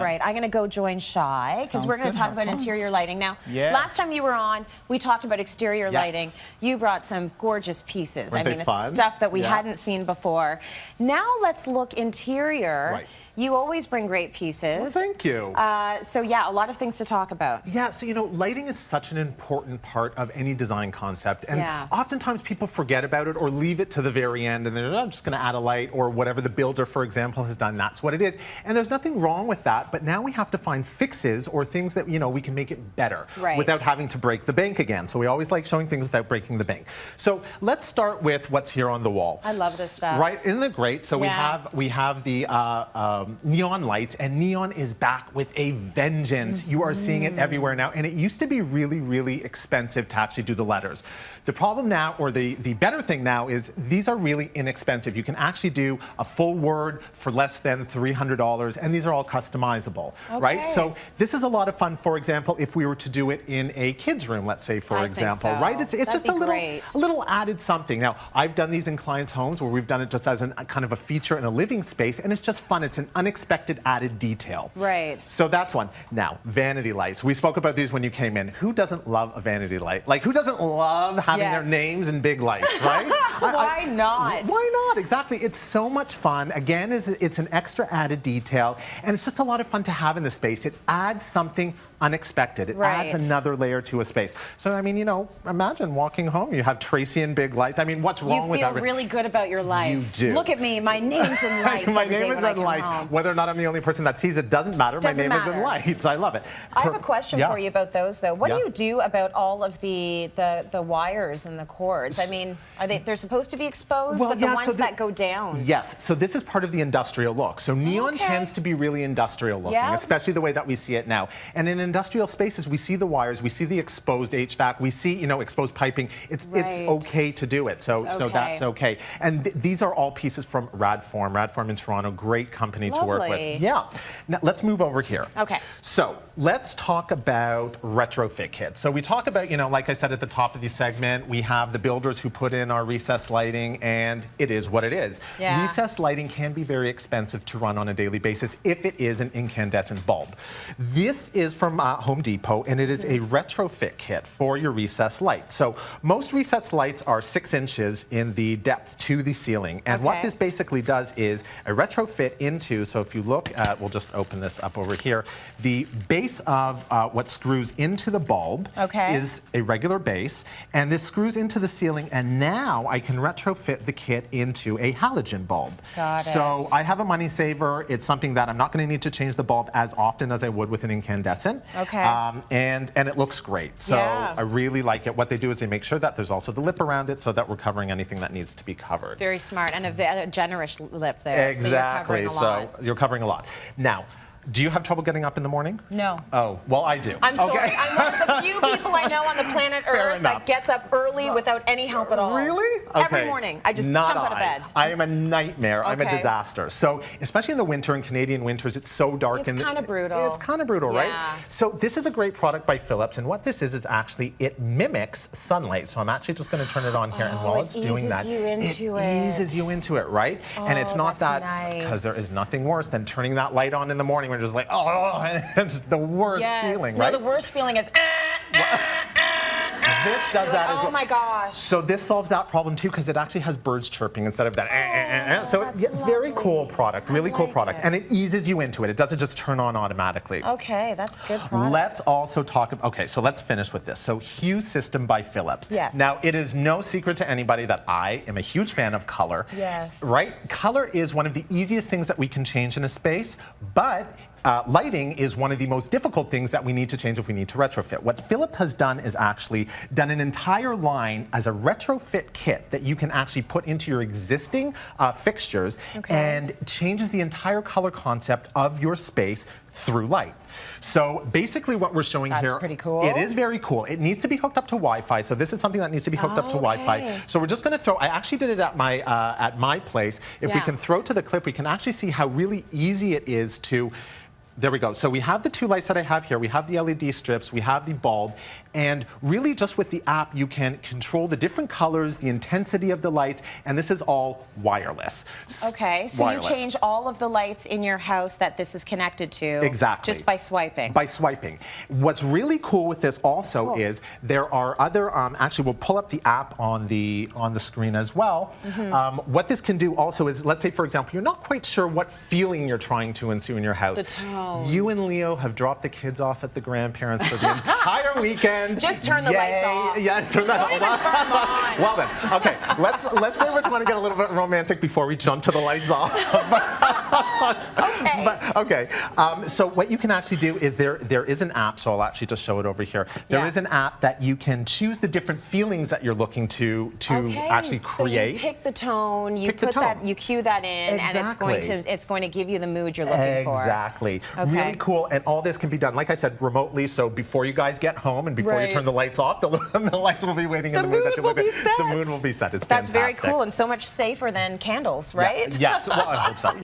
Right, I'm going to go join Shai because we're going to talk about interior lighting. Now, last time you were on, we talked about exterior lighting. You brought some gorgeous pieces. Weren't they fun? It's stuff that we hadn't seen before. Now let's look interior. Right. You always bring great pieces. Well, thank you. So yeah, a lot of things to talk about. Yeah, so lighting is such an important part of any design concept, and oftentimes people forget about it or leave it to the very end, and they're I'm just going to add a light or whatever the builder, for example, has done. That's what it is, and there's nothing wrong with that. But now we have to find fixes or things that we can make it better without having to break the bank again. So we always like showing things without breaking the bank. So let's start with what's here on the wall. I love this stuff. Right? Isn't it great? So we have the neon lights, and neon is back with a vengeance. You are seeing it everywhere now, and it used to be really, really expensive to actually do the letters. The problem now, or the better thing now, is these are really inexpensive. You can actually do a full word for less than $300, and these are all customizable, right? So this is a lot of fun. For example, if we were to do it in a kid's room, let's say, for example, right? It's just a little added something. Now, I've done these in clients' homes where we've done it just as a kind of a feature in a living space, and it's just fun. It's an unexpected added detail. Right. So that's one. Now, vanity lights. We spoke about these when you came in. Who doesn't love a vanity light? Like, who doesn't love having their names in big lights, right? Why not? Why not? Exactly. It's so much fun. Again, it's an extra added detail, and it's just a lot of fun to have in the space. It adds something unexpected. It adds another layer to a space. So, I mean, imagine walking home. You have Tracy in big lights. I mean, what's wrong with that? You feel really good about your life. You do. Look at me. My name's in lights. My name is in lights. Whether or not I'm the only person that sees it doesn't matter. My name is in lights. I love it. I have a question for you about those, though. What do you do about all of the wires and the cords? I mean, they're supposed to be exposed, but the ones that go down. Yes. So this is part of the industrial look. So neon tends to be really industrial looking, especially the way that we see it now. And in industrial spaces, we see the wires, we see the exposed HVAC, we see exposed piping. It's okay to do it. So that's okay. And these are all pieces from Radform. Radform in Toronto, great company to work with. Yeah. Now let's move over here. Okay. So let's talk about retrofit kits. So we talk about, like I said at the top of the segment, we have the builders who put in our recessed lighting, and it is what it is. Recessed lighting can be very expensive to run on a daily basis if it is an incandescent bulb. This is from Home Depot, and it is a retrofit kit for your recessed light. So most recessed lights are 6 inches in the depth to the ceiling, and what this basically does is a retrofit into, so if you look at, we'll just open this up over here, the base of what screws into the bulb is a regular base, and this screws into the ceiling, and now I can retrofit the kit into a halogen bulb. So I have a money saver. It's something that I'm not going to need to change the bulb as often as I would with an incandescent. And it looks great. So I really like it. What they do is they make sure that there's also the lip around it so that we're covering anything that needs to be covered. Very smart. And a generous lip there. Exactly. So you're covering a lot. Now, do you have trouble getting up in the morning? No. Oh, well, I do. I'm sorry. I'm one of the few people I know on the planet Earth that gets up early without any help at all. Really? Every morning. I just jump out of bed. I am a nightmare. I'm a disaster. So, especially in the winter, in Canadian winters, it's so dark. It's kind of brutal. It's kind of brutal, right? So, this is a great product by Philips, and what this is actually, it mimics sunlight. So, I'm actually just going to turn it on here, and while it's doing that, it eases you into it, right? And it's not that, because there is nothing worse than turning that light on in the morning when you're just like, oh, it's the worst feeling, right? No, the worst feeling is, this does that as well. Oh my gosh. So this solves that problem too, because it actually has birds chirping instead of that. So very cool product, really cool product. And it eases you into it. It doesn't just turn on automatically. Okay, that's a good product. Let's also talk about, okay, so let's finish with this. So Hue System by Philips. Now, it is no secret to anybody that I am a huge fan of color. Right? Color is one of the easiest things that we can change in a space, but lighting is one of the most difficult things that we need to change if we need to retrofit. What Philips has done is actually done an entire line as a retrofit kit that you can actually put into your existing fixtures and changes the entire color concept of your space through light. So basically what we're showing here, that's pretty cool. It is very cool. It needs to be hooked up to Wi-Fi, so this is something that needs to be hooked up to Wi-Fi. So we're just going to throw, I actually did it at my place. If we can throw to the clip, we can actually see how really easy it is to There we go. So we have the 2 lights that I have here. We have the LED strips, we have the bulb, and really just with the app you can control the different colors, the intensity of the lights, and this is all wireless. Okay, so you change all of the lights in your house that this is connected to exactly just by swiping. By swiping. What's really cool with this also is there are other, actually we'll pull up the app on the screen as well. What this can do also is, let's say for example, you're not quite sure what feeling you're trying to ensue in your house. The tone. You and Leo have dropped the kids off at the grandparents for the entire weekend. Just turn the lights off. Yeah, turn that on. Well then, okay, let's say we're trying to get a little bit romantic before we jump to the lights off. Okay. So what you can actually do is there is an app, so I'll actually just show it over here. There is an app that you can choose the different feelings that you're looking to actually create. So you pick the tone, you cue that in, and it's going to give you the mood you're looking for. Exactly. Really cool, and all this can be done, like I said, remotely. So before you guys get home and before you turn the lights off, the lights will be waiting in the mood that you're looking at. The mood will be set. It's fantastic. That's very cool and so much safer than candles, right? Yes. Well, I hope so.